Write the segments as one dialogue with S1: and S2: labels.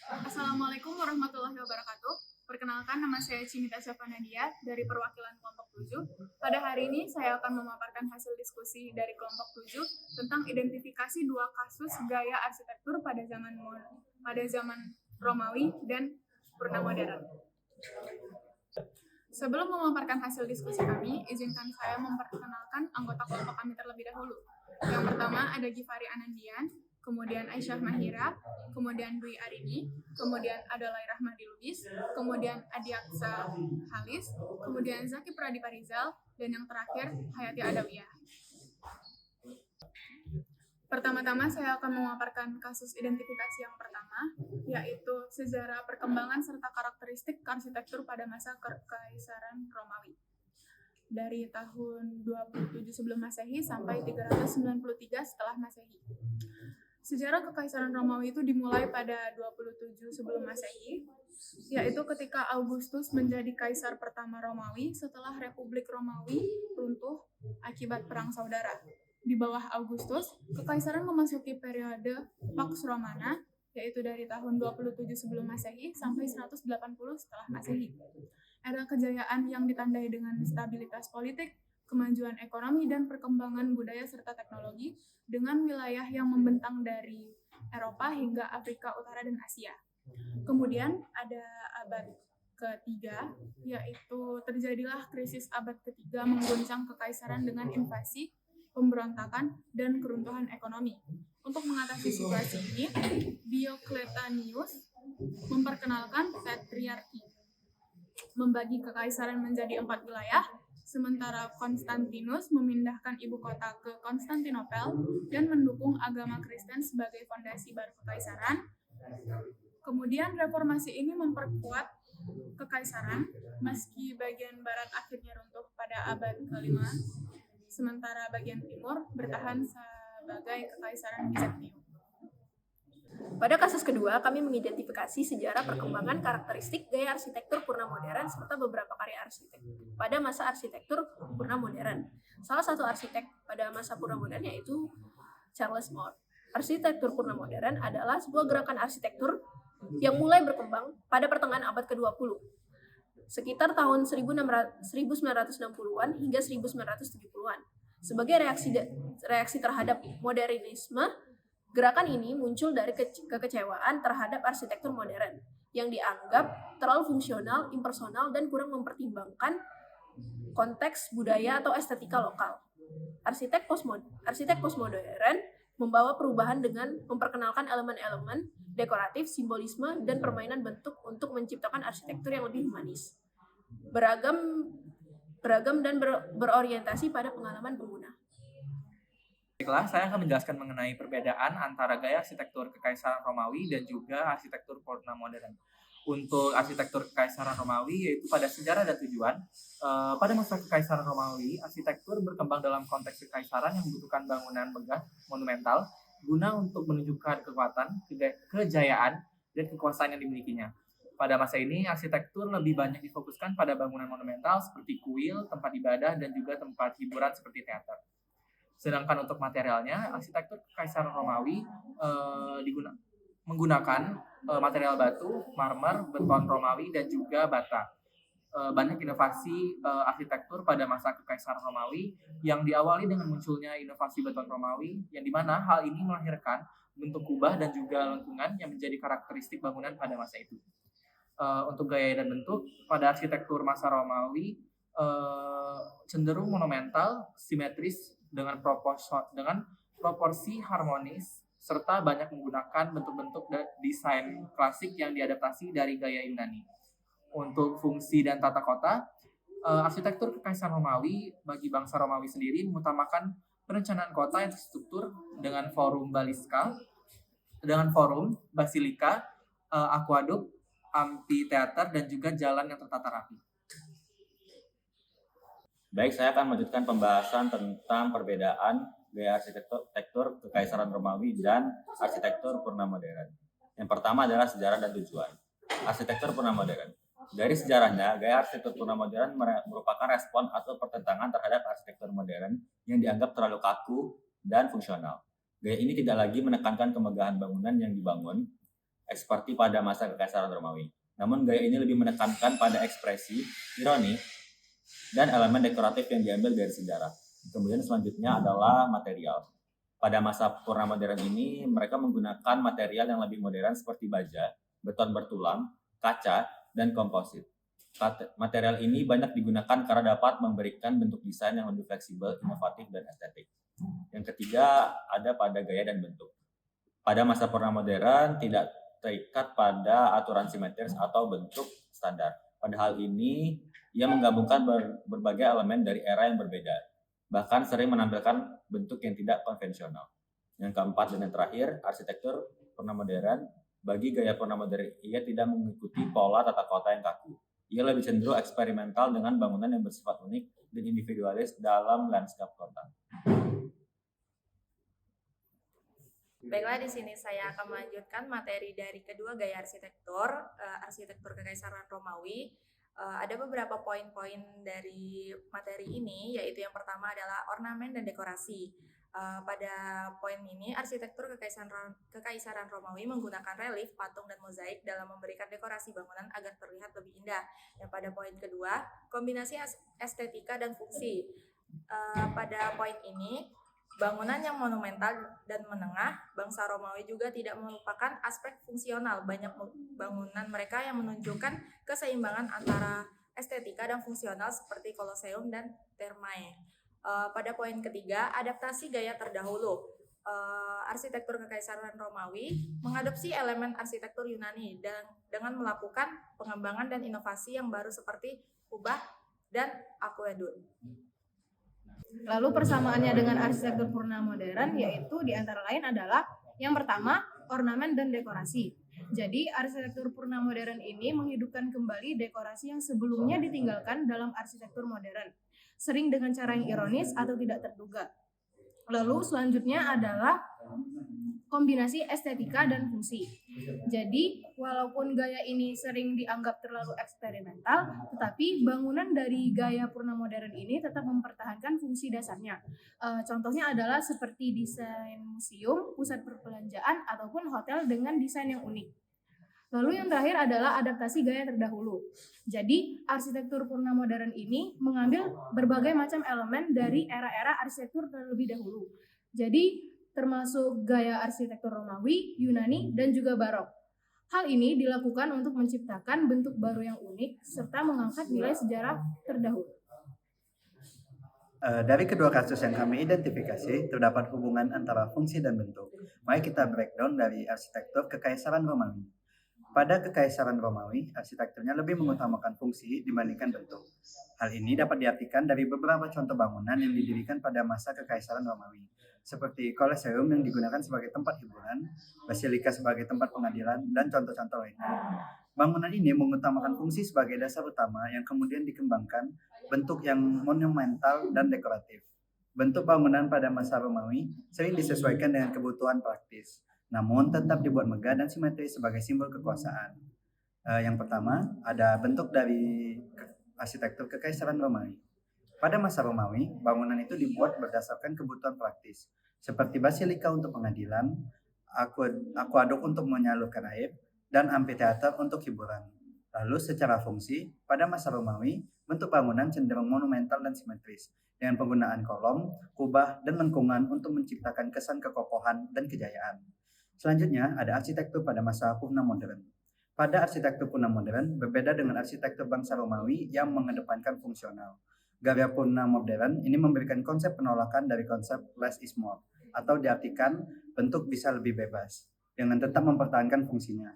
S1: Assalamualaikum warahmatullahi wabarakatuh. Perkenalkan, nama saya Cimita Syafanadia dari perwakilan kelompok 7. Pada hari ini saya akan memaparkan hasil diskusi dari kelompok 7 tentang identifikasi dua kasus gaya arsitektur pada zaman Romawi dan Purna Modern. Sebelum memaparkan hasil diskusi kami, izinkan saya memperkenalkan anggota kelompok kami terlebih dahulu. Yang pertama ada Givari Anandian, kemudian Aisyah Mahira, kemudian Dwi Arini, kemudian ada Lai Rahmadi Lubis, kemudian Adiaksa Halis, kemudian Zaki Pradipa Rizal, dan yang terakhir Hayati Adawiyah. Pertama-tama saya akan memaparkan kasus identifikasi yang pertama, yaitu sejarah perkembangan serta karakteristik arsitektur pada masa Kekaisaran Romawi. Dari tahun 27 sebelum Masehi sampai 393 setelah Masehi. Sejarah Kekaisaran Romawi itu dimulai pada 27 sebelum Masehi, yaitu ketika Augustus menjadi kaisar pertama Romawi setelah Republik Romawi runtuh akibat perang saudara. Di bawah Augustus, kekaisaran memasuki periode Pax Romana, yaitu dari tahun 27 sebelum Masehi sampai 180 setelah Masehi. Era kejayaan yang ditandai dengan stabilitas politik, kemajuan ekonomi, dan perkembangan budaya serta teknologi dengan wilayah yang membentang dari Eropa hingga Afrika Utara dan Asia. Kemudian ada abad ketiga, yaitu terjadilah krisis abad ketiga mengguncang kekaisaran dengan invasi, pemberontakan, dan keruntuhan ekonomi. Untuk mengatasi situasi ini, Diocletianus memperkenalkan patriarki, membagi kekaisaran menjadi 4 wilayah, sementara Konstantinus memindahkan ibu kota ke Konstantinopel dan mendukung agama Kristen sebagai fondasi baru kekaisaran. Kemudian reformasi ini memperkuat kekaisaran, meski bagian barat akhirnya runtuh pada abad ke-5, sementara bagian timur bertahan sebagai kekaisaran Bizantium.
S2: Pada kasus kedua, kami mengidentifikasi sejarah perkembangan karakteristik gaya arsitektur purna modern serta beberapa karya arsitek pada masa arsitektur purna modern. Salah satu arsitek pada masa purna modern yaitu Charles Moore. Arsitektur purna modern adalah sebuah gerakan arsitektur yang mulai berkembang pada pertengahan abad ke-20, sekitar tahun 1960-an hingga 1970-an. Sebagai reaksi terhadap modernisme, gerakan ini muncul dari kekecewaan terhadap arsitektur modern yang dianggap terlalu fungsional, impersonal, dan kurang mempertimbangkan konteks budaya atau estetika lokal. Arsitek postmodern membawa perubahan dengan memperkenalkan elemen-elemen dekoratif, simbolisme, dan permainan bentuk untuk menciptakan arsitektur yang lebih humanis, beragam dan berorientasi pada pengalaman pengguna.
S3: Baiklah, saya akan menjelaskan mengenai perbedaan antara gaya arsitektur Kekaisaran Romawi dan juga arsitektur purna modern. Untuk arsitektur Kekaisaran Romawi, yaitu pada sejarah dan tujuan. Pada masa Kekaisaran Romawi, arsitektur berkembang dalam konteks kekaisaran yang membutuhkan bangunan megah, monumental, guna untuk menunjukkan kekuatan, kejayaan, dan kekuasaan yang dimilikinya. Pada masa ini, arsitektur lebih banyak difokuskan pada bangunan monumental seperti kuil, tempat ibadah, dan juga tempat hiburan seperti teater. Sedangkan untuk materialnya, arsitektur Kekaisaran Romawi menggunakan material batu, marmer, beton Romawi, dan juga bata. Banyak inovasi arsitektur pada masa Kekaisaran Romawi yang diawali dengan munculnya inovasi beton Romawi, yang dimana hal ini melahirkan bentuk kubah dan juga lengkungan yang menjadi karakteristik bangunan pada masa itu. Untuk gaya dan bentuk, pada arsitektur masa Romawi cenderung monumental, simetris, dengan proporsi harmonis, serta banyak menggunakan bentuk-bentuk desain klasik yang diadaptasi dari gaya Yunani. Untuk fungsi dan tata kota, arsitektur Kekaisaran Romawi bagi bangsa Romawi sendiri mengutamakan perencanaan kota yang terstruktur dengan forum, basilika, akuaduk, amphitheater, dan juga jalan yang tertata rapi.
S4: Baik, saya akan melanjutkan pembahasan tentang perbedaan gaya arsitektur Kekaisaran Romawi dan arsitektur purna modern. Yang pertama adalah sejarah dan tujuan. Arsitektur purna modern. Dari sejarahnya, gaya arsitektur purna modern merupakan respon atau pertentangan terhadap arsitektur modern yang dianggap terlalu kaku dan fungsional. Gaya ini tidak lagi menekankan kemegahan bangunan yang dibangun, seperti pada masa Kekaisaran Romawi. Namun gaya ini lebih menekankan pada ekspresi, ironi, dan elemen dekoratif yang diambil dari sejarah. Kemudian selanjutnya adalah material. Pada masa purna modern ini, mereka menggunakan material yang lebih modern seperti baja, beton bertulang, kaca, dan komposit. Material ini banyak digunakan karena dapat memberikan bentuk desain yang lebih fleksibel, inovatif, dan estetik. Yang ketiga ada pada gaya dan bentuk. Pada masa purna modern tidak terikat pada aturan simetris atau bentuk standar. Pada hal ini, ia menggabungkan berbagai elemen dari era yang berbeda, bahkan sering menampilkan bentuk yang tidak konvensional. Yang keempat dan yang terakhir, arsitektur purna modern. Bagi gaya purna modern, ia tidak mengikuti pola tata kota yang kaku. Ia lebih cenderung eksperimental dengan bangunan yang bersifat unik dan individualis dalam lanskap kota.
S5: Baiklah, di sini saya akan melanjutkan materi dari kedua gaya arsitektur, arsitektur Kekaisaran Romawi. Ada beberapa poin-poin dari materi ini, yaitu yang pertama adalah ornamen dan dekorasi. Pada poin ini, arsitektur Kekaisaran Romawi menggunakan relief, patung, dan mozaik dalam memberikan dekorasi bangunan agar terlihat lebih indah. Dan pada poin kedua, kombinasi estetika dan fungsi. Pada poin ini, bangunan yang monumental dan menengah, bangsa Romawi juga tidak melupakan aspek fungsional. Banyak bangunan mereka yang menunjukkan keseimbangan antara estetika dan fungsional seperti Kolosseum dan Thermae. Pada poin ketiga, adaptasi gaya terdahulu. Arsitektur Kekaisaran Romawi mengadopsi elemen arsitektur Yunani dan dengan melakukan pengembangan dan inovasi yang baru seperti kubah dan aqueduct.
S6: Lalu persamaannya dengan arsitektur purna modern yaitu di antara lain adalah yang pertama, ornamen dan dekorasi. Jadi arsitektur purna modern ini menghidupkan kembali dekorasi yang sebelumnya ditinggalkan dalam arsitektur modern, sering dengan cara yang ironis atau tidak terduga. Lalu selanjutnya adalah kombinasi estetika dan fungsi. Jadi, walaupun gaya ini sering dianggap terlalu eksperimental, tetapi bangunan dari gaya purna modern ini tetap mempertahankan fungsi dasarnya. Contohnya adalah seperti desain museum, pusat perbelanjaan, ataupun hotel dengan desain yang unik. Lalu yang terakhir adalah adaptasi gaya terdahulu. Jadi, arsitektur purna modern ini mengambil berbagai macam elemen dari era-era arsitektur terlebih dahulu. Jadi, termasuk gaya arsitektur Romawi, Yunani, dan juga Barok. Hal ini dilakukan untuk menciptakan bentuk baru yang unik serta mengangkat nilai sejarah terdahulu.
S7: Dari kedua kasus yang kami identifikasi, terdapat hubungan antara fungsi dan bentuk. Mari kita breakdown dari arsitektur Kekaisaran Romawi. Pada Kekaisaran Romawi, arsitekturnya lebih mengutamakan fungsi dibandingkan bentuk. Hal ini dapat diartikan dari beberapa contoh bangunan yang didirikan pada masa Kekaisaran Romawi, seperti Kolosseum yang digunakan sebagai tempat hiburan, Basilika sebagai tempat pengadilan, dan contoh-contoh lainnya. Bangunan ini mengutamakan fungsi sebagai dasar utama yang kemudian dikembangkan bentuk yang monumental dan dekoratif. Bentuk bangunan pada masa Romawi sering disesuaikan dengan kebutuhan praktis, namun tetap dibuat megah dan simetris sebagai simbol kekuasaan. Yang pertama, ada bentuk dari arsitektur Kekaisaran Romawi. Pada masa Romawi, bangunan itu dibuat berdasarkan kebutuhan praktis, seperti basilika untuk pengadilan, aqueduct untuk menyalurkan air, dan amphitheater untuk hiburan. Lalu secara fungsi, pada masa Romawi, bentuk bangunan cenderung monumental dan simetris, dengan penggunaan kolom, kubah, dan lengkungan untuk menciptakan kesan kekokohan dan kejayaan. Selanjutnya, ada arsitektur pada masa purna modern. Pada arsitektur purna modern, berbeda dengan arsitektur bangsa Romawi yang mengedepankan fungsional. Gaya purna modern ini memberikan konsep penolakan dari konsep less is more, atau diartikan bentuk bisa lebih bebas, dengan tetap mempertahankan fungsinya.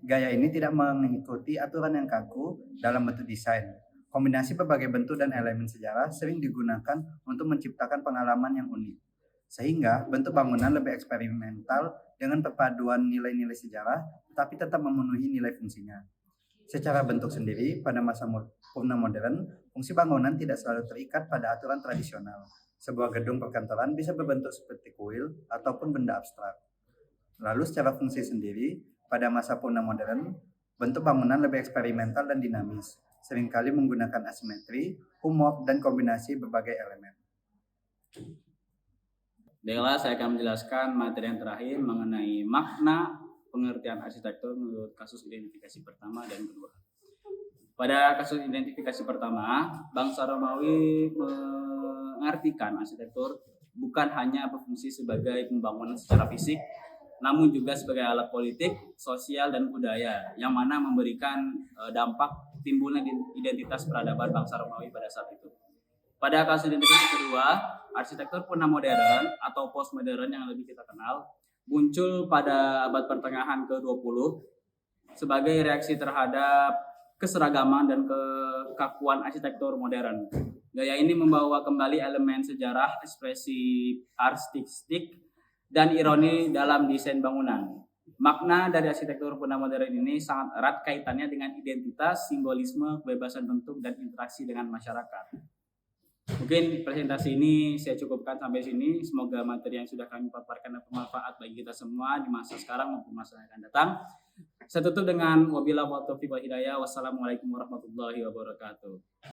S7: Gaya ini tidak mengikuti aturan yang kaku dalam bentuk desain. Kombinasi berbagai bentuk dan elemen sejarah sering digunakan untuk menciptakan pengalaman yang unik. Sehingga bentuk bangunan lebih eksperimental dengan perpaduan nilai-nilai sejarah, tapi tetap memenuhi nilai fungsinya. Secara bentuk sendiri, pada masa purna modern, fungsi bangunan tidak selalu terikat pada aturan tradisional. Sebuah gedung perkantoran bisa berbentuk seperti kuil ataupun benda abstrak. Lalu secara fungsi sendiri, pada masa purna modern, bentuk bangunan lebih eksperimental dan dinamis, seringkali menggunakan asimetri, humor, dan kombinasi berbagai elemen.
S8: Baiklah, saya akan menjelaskan materi yang terakhir mengenai makna pengertian arsitektur menurut kasus identifikasi pertama dan kedua. Pada kasus identifikasi pertama, bangsa Romawi mengartikan arsitektur bukan hanya berfungsi sebagai pembangunan secara fisik, namun juga sebagai alat politik, sosial, dan budaya yang mana memberikan dampak timbulnya identitas peradaban bangsa Romawi pada saat itu. Pada kasus identifikasi kedua, arsitektur purna modern atau postmodern yang lebih kita kenal muncul pada abad pertengahan ke-20 sebagai reaksi terhadap keseragaman dan kekakuan arsitektur modern. Gaya ini membawa kembali elemen sejarah, ekspresi artistik, dan ironi dalam desain bangunan. Makna dari arsitektur purna modern ini sangat erat kaitannya dengan identitas, simbolisme, kebebasan bentuk, dan interaksi dengan masyarakat. Mungkin presentasi ini saya cukupkan sampai sini. Semoga materi yang sudah kami paparkan bermanfaat bagi kita semua di masa sekarang maupun masa yang akan datang. Saya tutup dengan wabillahi taufiq wal hidayah. Wassalamualaikum warahmatullahi wabarakatuh.